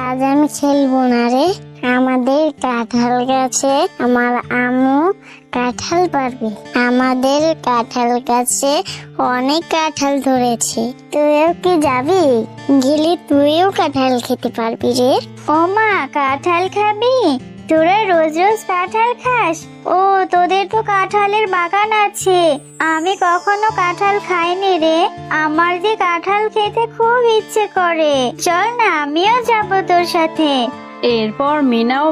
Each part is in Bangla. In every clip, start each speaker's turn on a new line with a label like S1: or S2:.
S1: আজ আমি খেলবো না রে। আমাদের কাঁঠাল গাছে আমার আম্মু কাঁঠাল পারবে। আমাদের কাঁঠাল গাছে অনেক কাঁঠাল ধরেছে। তুইও কি যাবি? গেলে তুইও কাঁঠাল খেতে পারবি রে। ও মা, কাঁঠাল খাবি? তোরা রোজ রোজ কাঁঠাল খাস? ও, তোদের তো কাঁঠালের বাগান আছে। আমি কখনো কাঁঠাল খাইনি রে। আমার যে কাঁঠাল খেতে খুব ইচ্ছে করে। চল না, আমিও যাব তোর সাথে।
S2: এরপর মিনা ও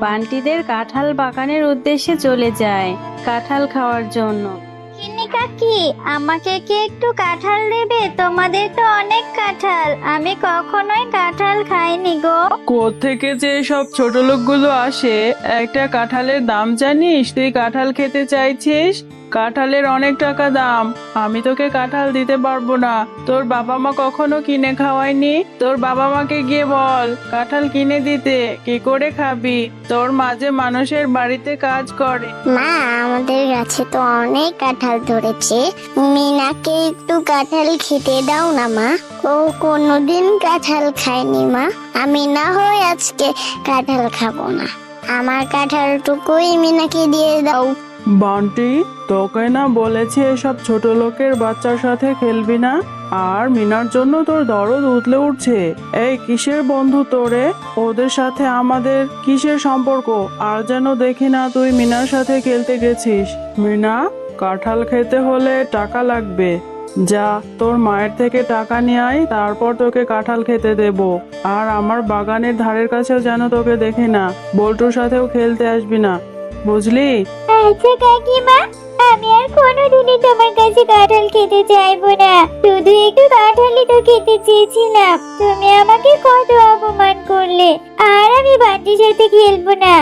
S2: বান্টিদের কাঁঠাল বাগানের উদ্দেশ্যে চলে যায় কাঁঠাল খাওয়ার জন্য।
S1: গিন্নি কাকি, আমাকে কি একটু কাঁঠাল দেবে? তোমাদের তো অনেক কাঁঠাল, আমি কখনোই কাঁঠাল খাইনি গো।
S3: কোত্থেকে যে সব ছোট লোকগুলো আসে, একটা কাঁঠালের দাম জানিস? তুই কাঁঠাল খেতে চাইছিস? কাঁঠালের অনেক টাকা দাম। আমি তোকে কাঁঠাল দিতে পারবো না। তোর বাবা মা কখনো কিনে খাওয়ায়নি? তোর বাবা মাকে গিয়ে বল কাঁঠাল কিনে দিতে। কি করে খাবি? তোর মাঝে মানুষের বাড়িতে কাজ করে।
S1: মা, আমাদের গাছে তো অনেক কাঁঠাল ধরেছে। মিনাকে একটু কাঁঠাল খেতে দাও না মা। ও কোনোদিন কাঁঠাল খায়নি মা। আমি না হয় আজকে কাঁঠাল খাবো না। আমার কাঁঠালটুকুই মিনাকে দিয়ে দাও।
S3: বান্টি, তোকে না বলেছে এসব ছোট লোকের বাচ্চার সাথে খেলবি না? আর মিনার জন্য তোর দরদ উতলে উঠছে। এই কিসের বন্ধু তোরে? ওদের সাথে আমাদের কিসের সম্পর্ক? আর যেন দেখি না তুই মিনার সাথে খেলতে গেছিস। মিনা, কাঁঠাল খেতে হলে টাকা লাগবে। যা, তোর মায়ের থেকে টাকা নিয়ে আয়, তারপর তোকে কাঁঠাল খেতে দেব। আর আমার বাগানের ধারের কাছেও যেন তোকে দেখি না। বল্টুর সাথেও খেলতে আসবি না, বুঝলি?
S1: আচ্ছা কাকিমা, আমি আর কোনোদিনই তোমার কাছে কাঁঠাল খেতে চাইবো না। শুধু একটু কাঁঠালই তো খেতে চেয়েছিলাম। তুমি আমাকে কত অপমান করলে। আর আমি বান্টির সাথে খেলবো না।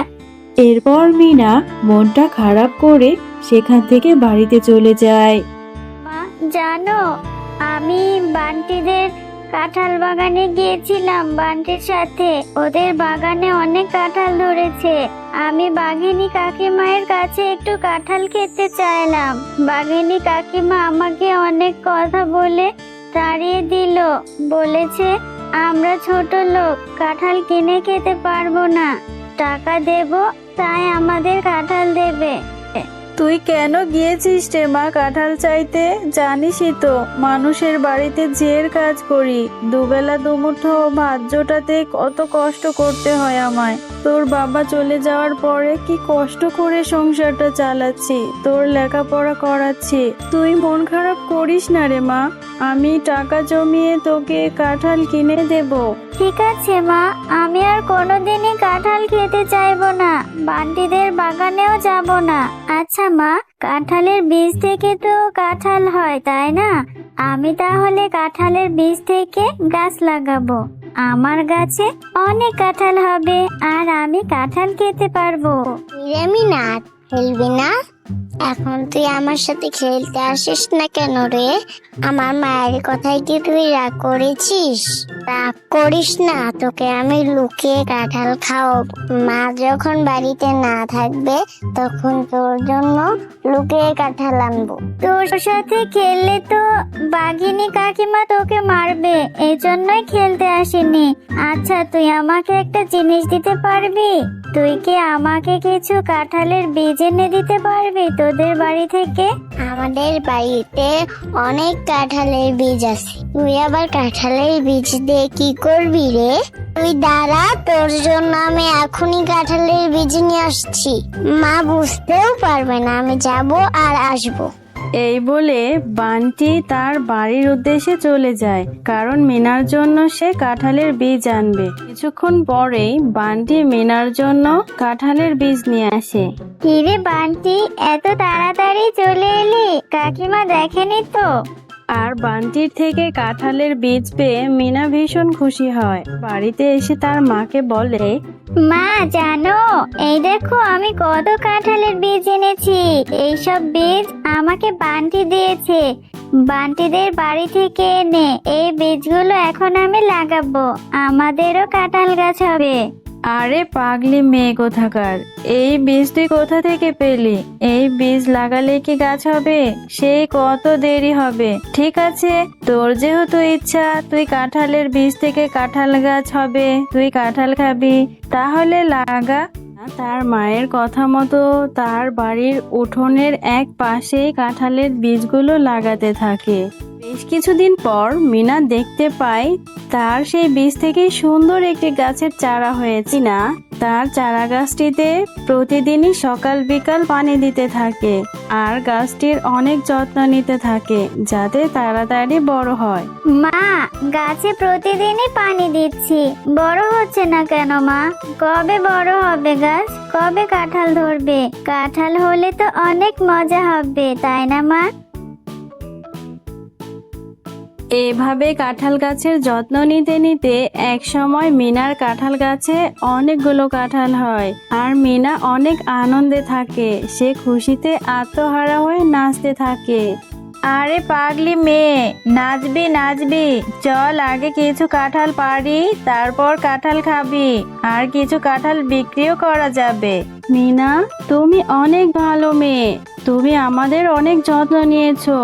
S2: এরপর মিনা মনটা খারাপ করে সেখান থেকে বাড়িতে চলে যায়।
S1: মা, জানো, আমি বান্টিদের কাঁঠাল বাগানে গিয়েছিলাম বান্টির সাথে। ওদের বাগানে অনেক কাঁঠাল ধরেছে। আমি বাঘিনী কাকিমায়ের কাছে একটু কাঁঠাল খেতে চাইলাম। বাঘিনী কাকিমা আমাকে অনেক কথা বলে তাড়িয়ে দিল। বলেছে আমরা ছোট লোক, কাঁঠাল কিনে খেতে পারবো না। টাকা দেব, তাই আমাদের কাঁঠাল দেবে।
S2: তুই কেন গিয়েছিস রে মা কাঁঠাল চাইতে? জানিসই তো মানুষের বাড়িতে জের কাজ করি। দুবেলা দুমুঠো ভাত জোটাতে কত কষ্ট করতে হয় আমায়। তোর বাবা চলে যাওয়ার পরে কি কষ্ট করে সংসারটা চালাচ্ছি, তোর লেখাপড়া করাচ্ছি। তুই মন খারাপ করিস না রে মা, আমি টাকা জমিয়ে তোকে কাঁঠাল কিনে দেব।
S1: ঠিক আছে মা, আমি আর কোনোদিনই কাঁঠাল খেতে চাইবো না। বান্টিদের বাগানেও যাব না। আচ্ছা মা, কাঁঠালের বীজ থেকে তো কাঁঠাল হয়, তাই না? আমি তাহলে কাঁঠালের বীজ থেকে গাছ লাগাবো। আমার গাছে অনেক কাঁঠাল হবে আর আমি কাঁঠাল খেতে পারবো। আমি না খেলবি না? এখন তুই আমার সাথে খেলতে আসিস না কেন রে? আমার মায়ের কথায় কি তুই রাগ করেছিস? রাগ করিস না, তোকে আমি লুকিয়ে কাঁঠাল খাওয়াবো। মা যখন বাড়িতে না থাকবে তখন তোর জন্য লুকিয়ে কাঁঠাল আনবো। তোর সাথে খেললে তো বাঘিনী কাকিমা তোকে মারবে, এই জন্যই খেলতে আসিনি। আচ্ছা, তুই আমাকে একটা জিনিস দিতে পারবি? তুই কি আমাকে কিছু কাঁঠালের বীজ এনে দিতে পারবি তোদের বাড়ি থেকে? আমাদের বাড়িতে অনেক কাঁঠালের বীজ আছে। তুই আবার কাঁঠালের বীজ দিয়ে কি করবি রে? তুই দাঁড়া, তোর জন্য আমি এখনই কাঁঠালের বীজ নিয়ে আসছি। মা বুঝতেও পারবে না আমি যাব আর আসবো।
S2: এই বলে বান্টি তার বাড়ির উদ্দেশ্যে চলে যায়, কারণ মিনার জন্য সে কাঁঠালের বীজ আনবে। কিছুক্ষণ পরেই বান্টি মিনার জন্য কাঁঠালের বীজ নিয়ে আসে।
S1: কিরে বান্টি, এত তাড়াতাড়ি চলে এলি? কাকিমা দেখেনি তো?
S2: আর বান্টির থেকে কাঁঠালের বীজ পেয়ে মিনা ভীষণ খুশি হয়। বাড়িতে এসে তার মাকে বলে,
S1: মা জানো, এই দেখো আমি কত কাঁঠালের বীজ এনেছি। এইসব বীজ আমাকে বান্টি দিয়েছে। বান্টিদের বাড়ি থেকে এনে এই বীজগুলো এখন আমি লাগাবো। আমাদেরও কাঁঠাল গাছ হবে।
S2: আরে পাগলি মেয়ে কোথাকার, এই বীজ তুই কোথা থেকে পেলি? এই বীজ লাগালে কি গাছ হবে? সেই কত দেরি হবে। ঠিক আছে, তোর যেহেতু ইচ্ছা তুই কাঁঠালের বীজ থেকে কাঁঠাল গাছ হবে, তুই কাঁঠাল খাবি, তাহলে লাগা। তার মায়ের কথা মতো তার বাড়ির উঠোনের এক পাশেই কাঁঠালের বীজগুলো লাগাতে থাকে। বেশ কিছুদিন পর মিনা দেখতে পায় তার সেই বীজ থেকে সুন্দর একটি গাছের চারা হয়েছে। না, তার চারা গাছটিতে প্রতিদিনই সকাল বিকাল পানি দিতে থাকে আর গাছটির অনেক যত্ন নিতে থাকে যাতে তাড়াতাড়ি বড় হয়।
S1: মা, গাছে প্রতিদিনই পানি দিচ্ছি, বড় হচ্ছে না কেন মা? কবে বড় হবে গাছ? কবে কাঁঠাল ধরবে? কাঁঠাল হলে তো অনেক মজা হবে, তাই না মা?
S2: এভাবে কাঁঠাল গাছের যত্ন নিতে নিতে এক সময় মিনার কাঁঠাল গাছে অনেকগুলো কাঁঠাল হয় আর মিনা অনেক আনন্দে থাকে। সে খুশিতে আত্মহারা হয়ে নাচতে থাকে। আরে পাগলি মেয়ে, নাচবি নাচবি, চল আগে কিছু কাঁঠাল পারি, তারপর কাঁঠাল খাবি, আর কিছু কাঁঠাল বিক্রিও করা যাবে। মিনা, তুমি অনেক ভালো মেয়ে, তুমি আমাদের অনেক যত্ন নিয়েছো।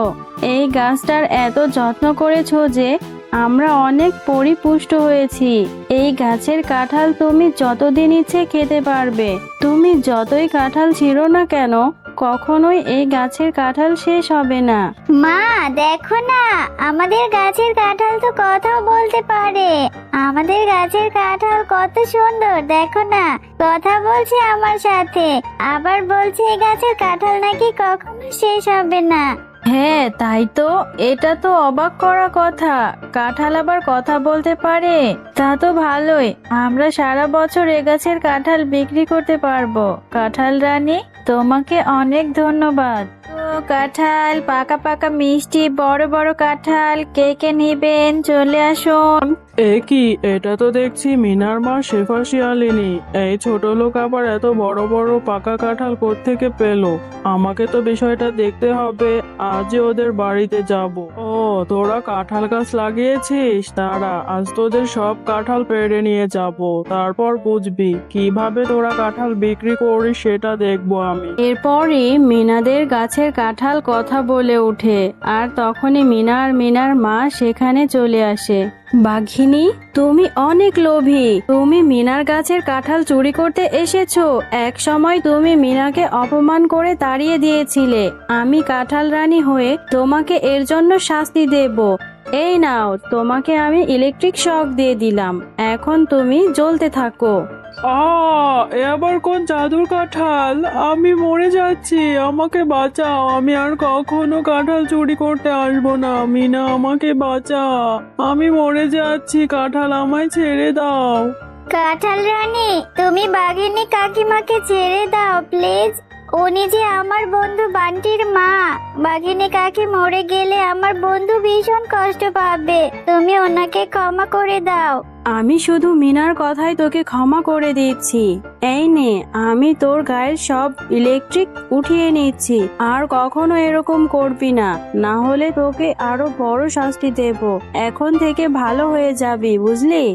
S2: এই গাছটার এত যত্ন করেছো যে আমরা অনেক পরিপুষ্ট হয়েছি। এই গাছের কাঁঠাল তুমি যতদিন ইচ্ছে খেতে পারবে। তুমি যতই কাঁঠাল ছিঁড়ো না কেন, কখনোই এই গাছের কাঁঠাল শেষ হবে না।
S1: মা দেখো না, আমাদের গাছের কাঁঠাল তো কথাও বলতে পারে। আমাদের গাছের কাঁঠাল কত সুন্দর, দেখো না, কথা বলছে আমার সাথে, আবার বলছে এই গাছের কাঁঠাল নাকি কখনো শেষ হবে না।
S2: হ্যাঁ তাই তো, এটা তো অবাক করা কথা, কাঁঠাল আবার কথা বলতে পারে। তা তো ভালোই, আমরা সারা বছর এ গাছের কাঁঠাল বিক্রি করতে পারবো। কাঁঠাল রানী, তোমাকে অনেক ধন্যবাদ। তো কাঁঠাল, পাকা পাকা মিষ্টি বড় বড় কাঁঠাল, কে কে নিবেন চলে আসুন।
S3: এ কি, এটা তো দেখছি মিনার মা শেফা শিয়ালিনী। এই ছোট লোক আবার এত বড় বড় পাকা কাঁঠাল কোত্থেকে পেলো? আমাকে তো বিষয়টা দেখতে হবে, আজই ওদের বাড়িতে যাব। ও, তোরা কাঁঠাল গাছ লাগিয়েছিস? দাঁড়া, আজ তোদের সব কাঁঠাল পেড়ে নিয়ে যাব, তারপর বুঝবি কিভাবে তোরা কাঁঠাল বিক্রি করিস, সেটা দেখবো আমি।
S2: এরপরই মিনাদের গাছের কাঁঠাল কথা বলে ওঠে আর তখনই মিনা আর মিনার মা সেখানে চলে আসে। বাঘিনী, তুমি অনেক লোভী, তুমি মিনার গাছের কাঁঠাল চুরি করতে এসেছো। এক সময় তুমি মিনাকে অপমান করে তাড়িয়ে দিয়েছিলে। আমি কাঁঠাল রানী হয়ে তোমাকে এর জন্য শাস্তি দেব। এই নাও, তোমাকে আমি ইলেকট্রিক শক দিয়ে দিলাম, এখন তুমি জ্বলতে থাকো।
S3: এ আবার কোন জাদুর কাঁঠাল? আমি মরে যাচ্ছি, আমাকে বাঁচাও, আমি আর কখনো কাঁঠাল চুরি করতে আসবো না। মিনা, আমাকে বাঁচা, আমি মরে যাচ্ছি, কাঁঠাল আমায় ছেড়ে দাও।
S1: কাঁঠাল রানী, তুমি বাঘিনী কাকিমাকে ছেড়ে দাও প্লিজ, উনি যে আমার বন্ধু বান্টির মা। বাঘিনী কাকি মরে গেলে আমার বন্ধু ভীষণ কষ্ট পাবে, তুমি ওনাকে ক্ষমা করে দাও।
S2: আমি শুধু মিনার কথাই তোকে ক্ষমা করে দিচ্ছি। এই নে, আমি তোর গায়ের সব ইলেকট্রিক উঠিয়ে নিচ্ছি, আর কখনো এরকম করবি না, না হলে তোকে আরো বড় শাস্তি দেব। এখন থেকে ভালো হয়ে যাবি, বুঝলি?